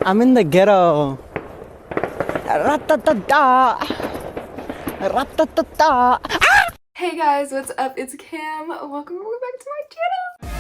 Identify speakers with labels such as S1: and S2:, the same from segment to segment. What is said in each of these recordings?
S1: I'm in the ghetto. Ra-ta-ta-ta. Ra-ta-ta-ta.
S2: Hey guys, what's up? It's Cam. Welcome back to my channel.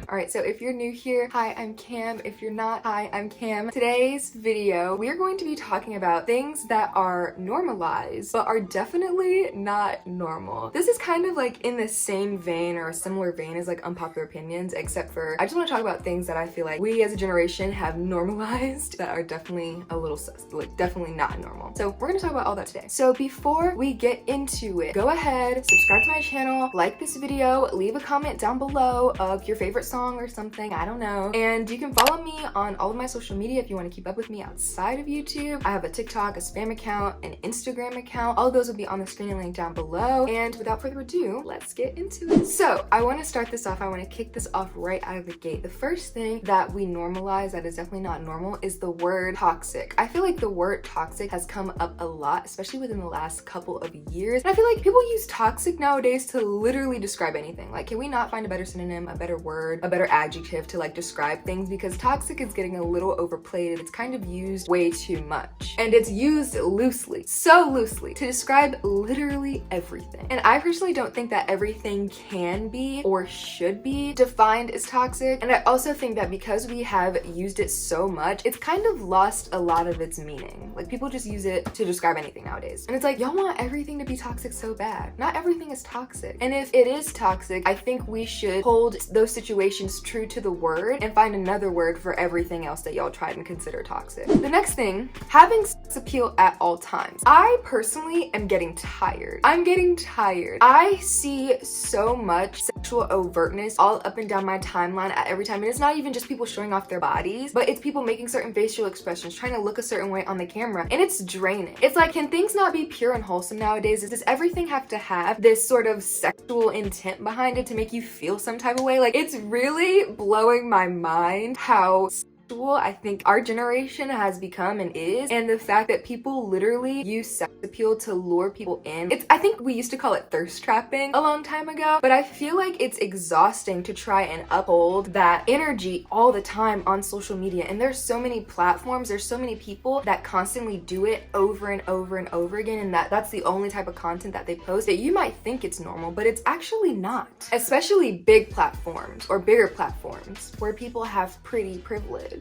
S2: Alright, so if you're new here, hi, I'm Cam. If you're not, hi, I'm Cam. Today's video, we are going to be talking about things that are normalized, but are definitely not normal. This is kind of like in the same vein or a similar vein as like unpopular opinions, except for I just want to talk about things that I feel like we as a generation have normalized that are definitely a little sus, like definitely not normal. So we're going to talk about all that today. So before we get into it, go ahead, subscribe to my channel, like this video, leave a comment down below of your favorite song or something, I don't know. And you can follow me on all of my social media if you want to keep up with me outside of YouTube. I have a TikTok, a spam account, an Instagram account. All of those will be on the screen and linked down below. And without further ado, let's get into it. So I want to start this off. I want to kick this off right out of the gate. The first thing that we normalize that is definitely not normal is the word toxic. I feel like the word toxic has come up a lot, especially within the last couple of years. And I feel like people use toxic nowadays to literally describe anything. Like, can we not find a better synonym, a better word, a better adjective to like describe things? Because toxic is getting a little overplayed. It's kind of used way too much, and it's used loosely, so loosely, to describe literally everything. And I personally don't think that everything can be or should be defined as toxic. And I also think that because we have used it so much, it's kind of lost a lot of its meaning. Like, people just use it to describe anything nowadays, and it's like, y'all want everything to be toxic so bad. Not everything is toxic, and if it is toxic, I think we should hold those situations true to the word and find another word for everything else that y'all tried and consider toxic. The next thing, having sex appeal at all times. I personally am getting tired. I'm getting tired. I see so much sexual overtness all up and down my timeline at every time. And it's not even just people showing off their bodies, but it's people making certain facial expressions, trying to look a certain way on the camera, and it's draining. It's like, can things not be pure and wholesome nowadays? Does everything have to have this sort of sexual intent behind it to make you feel some type of way? Like, it's really blowing my mind how I think our generation has become and is, and the fact that people literally use sex appeal to lure people in. I think we used to call it thirst trapping a long time ago, but I feel like it's exhausting to try and uphold that energy all the time on social media. And there's so many platforms, there's so many people that constantly do it over and over and over again, and that's the only type of content that they post, that you might think it's normal, but it's actually not. Especially big platforms or bigger platforms where people have pretty privilege.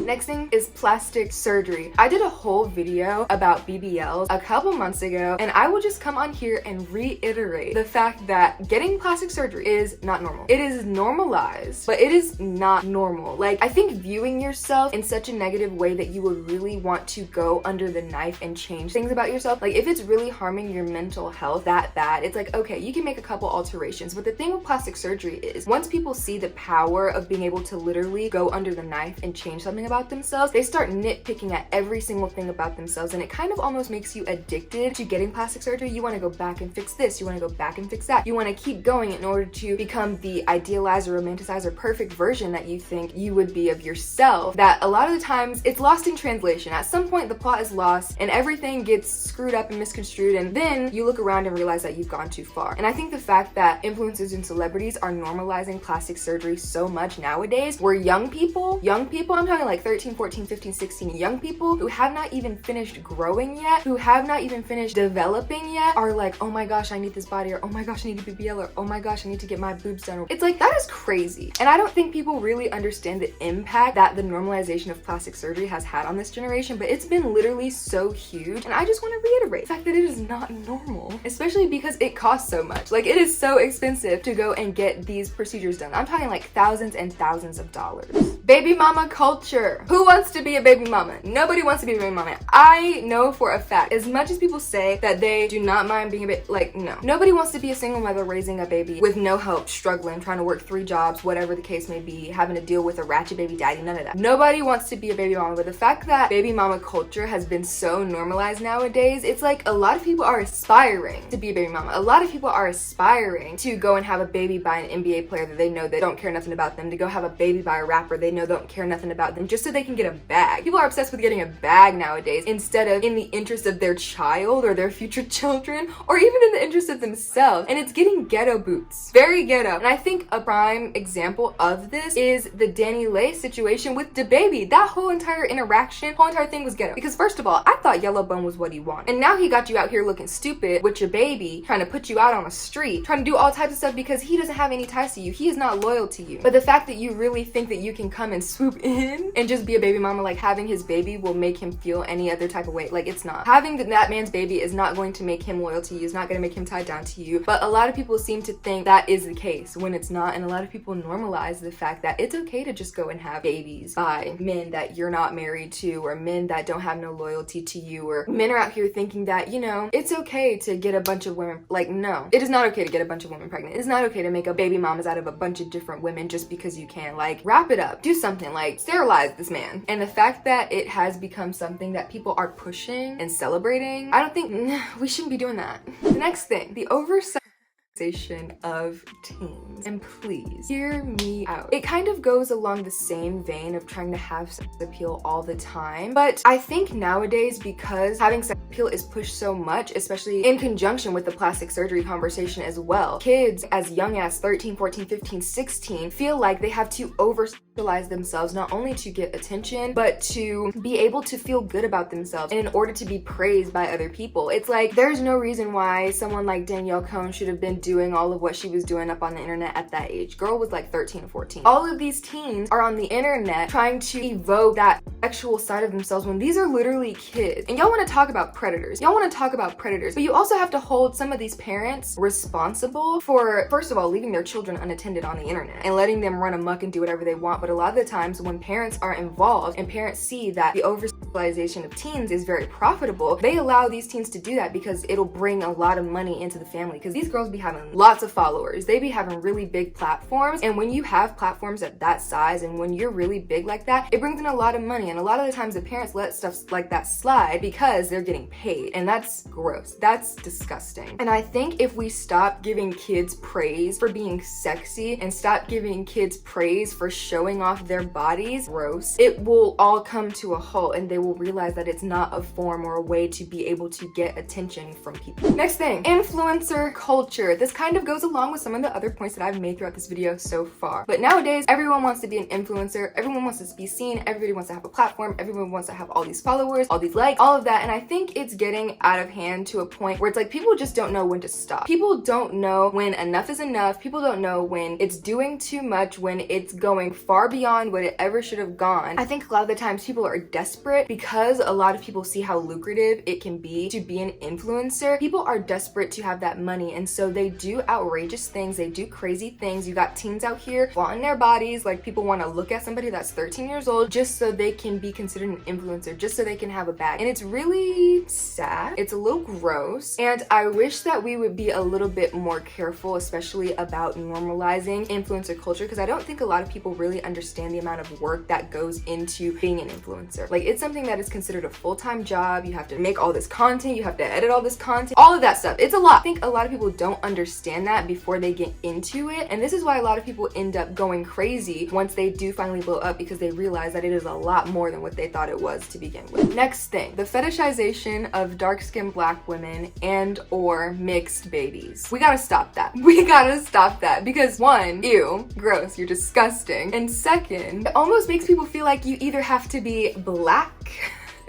S2: Next thing is plastic surgery. I did a whole video about BBLs a couple months ago, and I will just come on here and reiterate the fact that getting plastic surgery is not normal. It is normalized, but it is not normal. Like, I think viewing yourself in such a negative way that you would really want to go under the knife and change things about yourself, like if it's really harming your mental health that bad, it's like, okay, you can make a couple alterations. But the thing with plastic surgery is, once people see the power of being able to literally go under the knife and change something about themselves, they start nitpicking at every single thing about themselves, and it kind of almost makes you addicted to getting plastic surgery. You want to go back and fix this, you want to go back and fix that, you want to keep going in order to become the idealized or romanticized or perfect version that you think you would be of yourself. That a lot of the times it's lost in translation. At some point the plot is lost and everything gets screwed up and misconstrued, and then you look around and realize that you've gone too far. And I think the fact that influencers and celebrities are normalizing plastic surgery so much nowadays, where young people, I'm talking like 13, 14, 15, 16, young people who have not even finished growing yet, who have not even finished developing yet, are like, oh my gosh, I need this body, or oh my gosh, I need a BBL, or oh my gosh, I need to get my boobs done. It's like, that is crazy. And I don't think people really understand the impact that the normalization of plastic surgery has had on this generation, but it's been literally so huge. And I just want to reiterate the fact that it is not normal, especially because it costs so much. Like, it is so expensive to go and get these procedures done. I'm talking like thousands and thousands of dollars. Baby mama culture. Who wants to be a baby mama? Nobody wants to be a baby mama. I know for a fact, as much as people say that they do not mind being a baby, like, no. Nobody wants to be a single mother raising a baby with no help, struggling, trying to work 3 jobs, whatever the case may be, having to deal with a ratchet baby daddy, none of that. Nobody wants to be a baby mama, but the fact that baby mama culture has been so normalized nowadays, it's like a lot of people are aspiring to be a baby mama. A lot of people are aspiring to go and have a baby by an NBA player that they know they don't care nothing about them, to go have a baby by a rapper they know don't care nothing nothing about them just so they can get a bag. People are obsessed with getting a bag nowadays instead of in the interest of their child or their future children, or even in the interest of themselves. And it's getting ghetto boots. Very ghetto. And I think a prime example of this is the Danny Lay situation with DaBaby. That whole entire interaction, whole entire thing was ghetto. Because first of all, I thought yellow bone was what he wanted. And now he got you out here looking stupid with your baby, trying to put you out on the street, trying to do all types of stuff because he doesn't have any ties to you. He is not loyal to you. But the fact that you really think that you can come and swoop in and just be a baby mama, like having his baby will make him feel any other type of way. Like, it's not. Having that man's baby is not going to make him loyal to you. It's not going to make him tied down to you. But a lot of people seem to think that is the case when it's not. And a lot of people normalize the fact that it's okay to just go and have babies by men that you're not married to, or men that don't have no loyalty to you, or men are out here thinking that, you know, it's okay to get a bunch of women. Like, no, it is not okay to get a bunch of women pregnant. It's not okay to make a baby mamas out of a bunch of different women just because you can. Like, wrap it up. Do something. Like, sterilize this man. And the fact that it has become something that people are pushing and celebrating, I don't think we shouldn't be doing that. The next thing, the Oversexualization of teens. And please hear me out. It kind of goes along the same vein of trying to have sex appeal all the time, but I think nowadays, because having sex appeal is pushed so much, especially in conjunction with the plastic surgery conversation as well, kids as young as 13, 14, 15, 16 feel like they have to oversexualize themselves, not only to get attention, but to be able to feel good about themselves and in order to be praised by other people. It's like, there's no reason why someone like Danielle Cohn should have been doing all of what she was doing up on the internet at that age. Girl was like 13 or 14. All of these teens are on the internet trying to evoke that sexual side of themselves when these are literally kids. And y'all want to talk about predators. Y'all want to talk about predators, but you also have to hold some of these parents responsible for, first of all, leaving their children unattended on the internet and letting them run amok and do whatever they want. But a lot of the times when parents are involved and parents see that the oversexualization of teens is very profitable, they allow these teens to do that because it'll bring a lot of money into the family. Because these girls be having lots of followers. They be having really big platforms. And when you have platforms at that size and when you're really big like that, it brings in a lot of money. And a lot of the times the parents let stuff like that slide because they're getting paid. And that's gross. That's disgusting. And I think if we stop giving kids praise for being sexy and stop giving kids praise for showing off their bodies, gross, it will all come to a halt and they will realize that it's not a form or a way to be able to get attention from people. Next thing, influencer culture. This kind of goes along with some of the other points that I've made throughout this video so far. But nowadays, everyone wants to be an influencer. Everyone wants to be seen. Everybody wants to have a platform. Everyone wants to have all these followers, all these likes, all of that. And I think it's getting out of hand to a point where it's like people just don't know when to stop. People don't know when enough is enough. People don't know when it's doing too much, when it's going far beyond what it ever should have gone. I think a lot of the times people are desperate because a lot of people see how lucrative it can be to be an influencer. People are desperate to have that money, and so they do outrageous things. They do crazy things. You got teens out here flaunting their bodies. Like, people want to look at somebody that's 13 years old just so they can be considered an influencer, just so they can have a bag. And it's really sad. It's a little gross. And I wish that we would be a little bit more careful, especially about normalizing influencer culture, because I don't think a lot of people really understand the amount of work that goes into being an influencer. Like, it's something that is considered a full-time job. You have to make all this content. You have to edit all this content, all of that stuff. It's a lot. I think a lot of people don't understand that before they get into it. And this is why a lot of people end up going crazy once they do finally blow up, because they realize that it is a lot more than what they thought it was to begin with. Next thing, the fetishization of dark-skinned Black women and or mixed babies. We gotta stop that. We gotta stop that, because one, ew, gross, you're disgusting. And second, it almost makes people feel like you either have to be Black,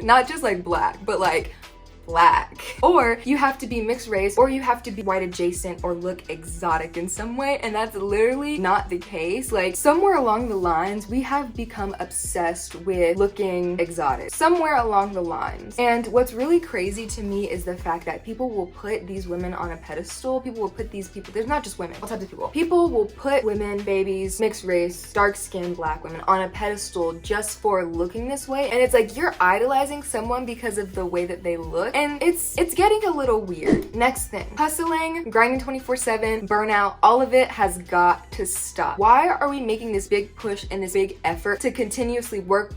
S2: not just like Black, but like Black, or you have to be mixed race, or you have to be white adjacent or look exotic in some way. And that's literally not the case. Like, somewhere along the lines we have become obsessed with looking exotic, somewhere along the lines. And what's really crazy to me is the fact that people will put these women on a pedestal. People will put these people, there's not just women, all types of people will put women, babies, mixed race, dark-skinned Black women on a pedestal just for looking this way. And it's like, you're idolizing someone because of the way that they look. and it's getting a little weird. Next thing, hustling, grinding 24/7, burnout, all of it has got to stop. Why are we making this big push and this big effort to continuously work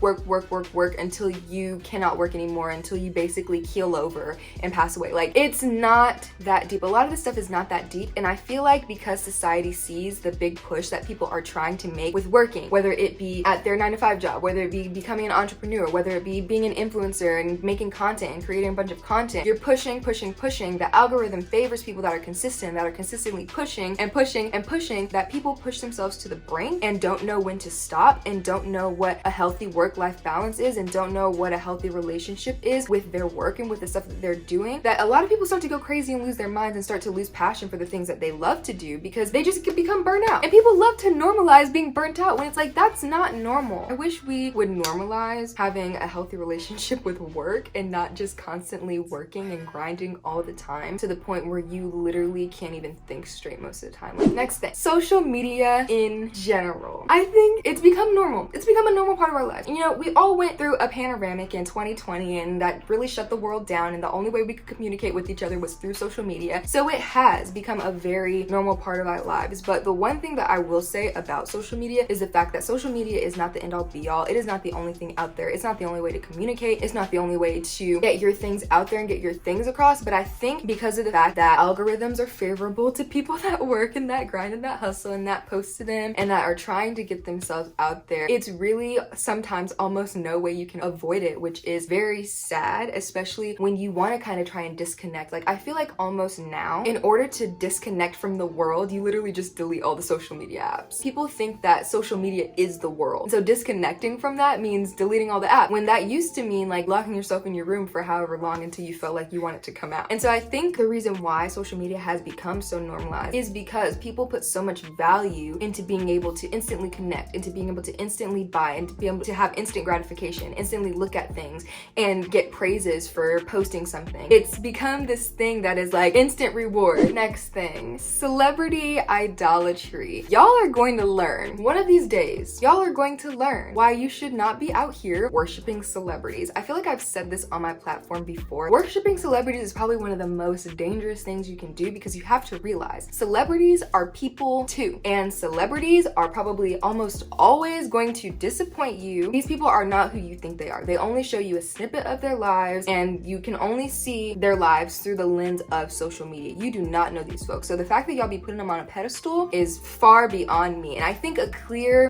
S2: until you cannot work anymore, until you basically keel over and pass away? Like, it's not that deep. A lot of this stuff is not that deep, and I feel like because society sees the big push that people are trying to make with working, whether it be at their 9-to-5 job, whether it be becoming an entrepreneur, whether it be being an influencer and making content and creating a bunch of content, you're pushing. The algorithm favors people that are consistent, that are consistently pushing, that people push themselves to the brink and don't know when to stop, and don't know what a healthy work-life balance is, and don't know what a healthy relationship is with their work and with the stuff that they're doing, that a lot of people start to go crazy and lose their minds and start to lose passion for the things that they love to do because they just become burnt out. And people love to normalize being burnt out when it's like, that's not normal. I wish we would normalize having a healthy relationship with work and not just constantly working and grinding all the time to the point where you literally can't even think straight most of the time. Like, next thing, social media in general. I think it's become normal. It's become a normal part of our life. You know, we all went through a panoramic in 2020 and that really shut the world down, and the only way we could communicate with each other was through social media. So it has become a very normal part of our lives. But the one thing that I will say about social media is the fact that social media is not the end all be all. It is not the only thing out there. It's not the only way to communicate. It's not the only way to get your things out there and get your things across. But I think because of the fact that algorithms are favorable to people that work and that grind and that hustle and that post to them and that are trying to get themselves out there, it's really sometimes almost no way you can avoid it, which is very sad, especially when you want to kind of try and disconnect. Like, I feel like almost now, in order to disconnect from the world, you literally just delete all the social media apps. People think that social media is the world. So disconnecting from that means deleting all the apps, when that used to mean like locking yourself in your room for however long until you felt like you want it to come out. And so I think the reason why social media has become so normalized is because people put so much value into being able to instantly connect, into being able to instantly buy, and to be able to have instant gratification, instantly look at things and get praises for posting something. It's become this thing that is like instant reward. Next thing, celebrity idolatry. Y'all are going to learn one of these days. Y'all are going to learn why you should not be out here worshiping celebrities. I feel like I've said this on my platform before. Worshiping celebrities is probably one of the most dangerous things you can do, because you have to realize celebrities are people too, and celebrities are probably almost always going to disappoint you. These people are not who you think they are. They only show you a snippet of their lives, and you can only see their lives through the lens of social media. You do not know these folks. So the fact that y'all be putting them on a pedestal is far beyond me. And I think a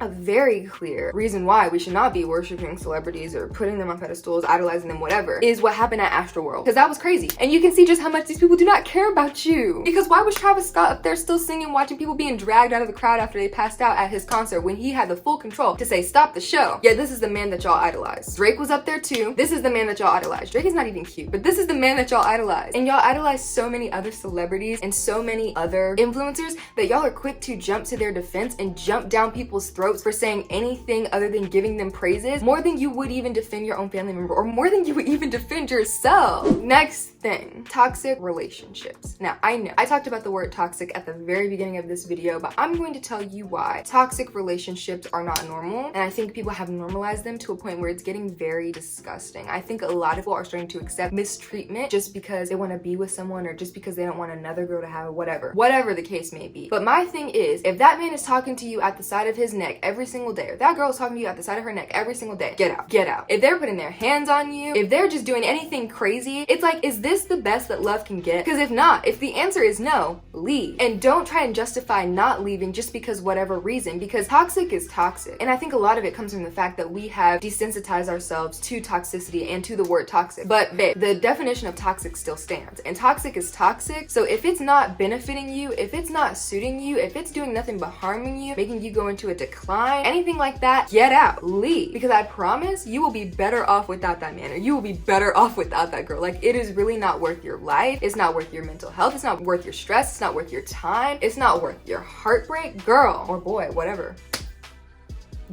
S2: very clear reason why we should not be worshiping celebrities or putting them on pedestals, idolizing them, whatever, is what happened at Astroworld. Because that was crazy. And you can see just how much these people do not care about you. Because why was Travis Scott up there still singing, watching people being dragged out of the crowd after they passed out at his concert, when he had the full control to say, stop the show? Yeah, this is the man that y'all idolize. Drake was up there too. This is the man that y'all idolize. Drake is not even cute, but this is the man that y'all idolize. And y'all idolize so many other celebrities and so many other influencers that y'all are quick to jump to their defense and jump down people's throats for saying anything other than giving them praises, more than you would even defend your own family member, or more than you would even defend yourself. Next thing, toxic relationships. Now, I know I talked about the word toxic at the very beginning of this video, but I'm going to tell you why toxic relationships are not normal, and I think people have normalized them to a point where it's getting very disgusting. I think a lot of people are starting to accept mistreatment just because they want to be with someone, or just because they don't want another girl to have whatever the case may be. But my thing is, if that man is talking to you at the side of his neck every single day, if that girl is talking to you at the side of her neck every single day, get out. If they're putting their hands on you, if they're just doing anything crazy, it's like, is this the best that love can get? Because if not, if the answer is no, leave. And don't try and justify not leaving just because whatever reason, because toxic is toxic. And I think a lot of it comes from the fact that we have desensitized ourselves to toxicity and to the word toxic. But babe, the definition of toxic still stands, and toxic is toxic. So if it's not benefiting you, if it's not suiting you, if it's doing nothing but harming you, making you go into a decline, anything like that, get out, leave. Because I promise you will be better off without that man, or you will be better off without that girl. Like, it is really not worth your life. It's not worth your mental health. It's not worth your stress. It's not worth your time. It's not worth your heartbreak, girl or boy, whatever.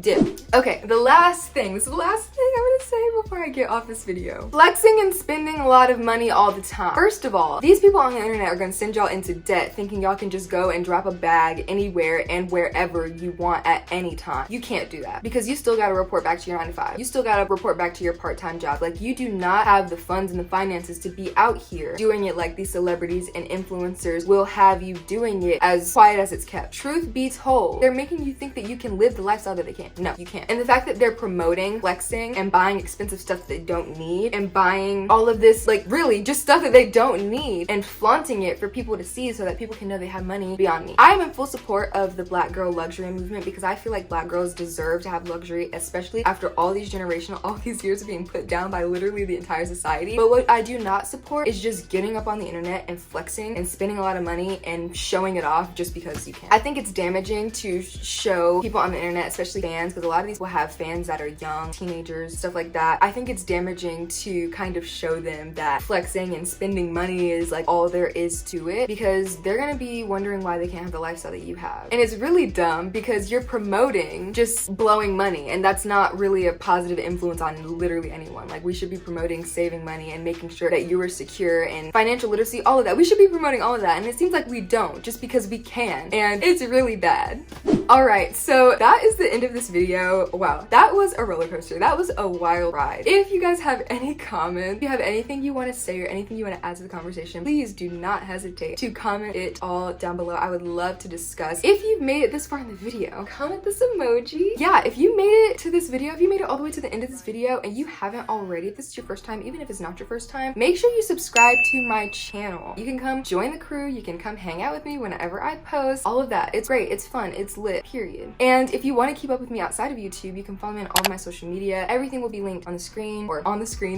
S2: dip. Okay, this is the last thing I'm gonna say before I get off this video. Flexing and spending a lot of money all the time. First of all, these people on the internet are gonna send y'all into debt thinking y'all can just go and drop a bag anywhere and wherever you want at any time. You can't do that because you still gotta report back to your 9 to 5. You still gotta report back to your part-time job. Like, you do not have the funds and the finances to be out here doing it like these celebrities and influencers will have you doing it as quiet as it's kept. Truth be told, they're making you think that you can live the lifestyle that they can't. No, you can't. And the fact that they're promoting flexing and buying expensive stuff that they don't need and buying all of this, like, really just stuff that they don't need and flaunting it for people to see so that people can know they have money beyond me. I am in full support of the black girl luxury movement because I feel like black girls deserve to have luxury, especially after all these years of being put down by literally the entire society. But what I do not support is just getting up on the internet and flexing and spending a lot of money and showing it off just because you can. I think it's damaging to show people on the internet, especially fans, because a lot of these will have fans that are young, teenagers, stuff like that. I think it's damaging to kind of show them that flexing and spending money is like all there is to it, because they're gonna be wondering why they can't have the lifestyle that you have. And it's really dumb because you're promoting just blowing money, and that's not really a positive influence on literally anyone. Like, we should be promoting saving money and making sure that you are secure and financial literacy, all of that. We should be promoting all of that, and it seems like we don't just because we can, and it's really bad. Alright, so that is the end of this video. Wow, that was a roller coaster. That was a wild ride. If you guys have any comments, if you have anything you want to say or anything you want to add to the conversation, please do not hesitate to comment it all down below. I would love to discuss. If you've made it this far in the video, comment this emoji. Yeah, if you made it to this video, if you made it all the way to the end of this video and you haven't already, if this is your first time, even if it's not your first time, make sure you subscribe to my channel. You can come join the crew, you can come hang out with me whenever I post, all of that. It's great, it's fun, it's lit, period. And if you want to keep up with me outside of YouTube, you can follow me on all of my social media. Everything will be linked on the screen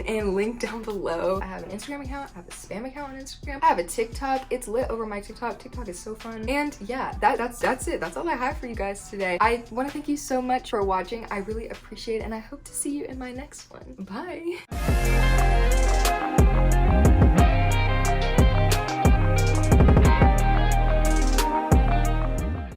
S2: and linked down below. I have an Instagram account, I have a spam account on Instagram, I have a TikTok. It's lit over my TikTok. TikTok is so fun. And yeah, that's it. That's all I have for you guys today. I want to thank you so much for watching. I really appreciate it, and I hope to see you in my next one. Bye.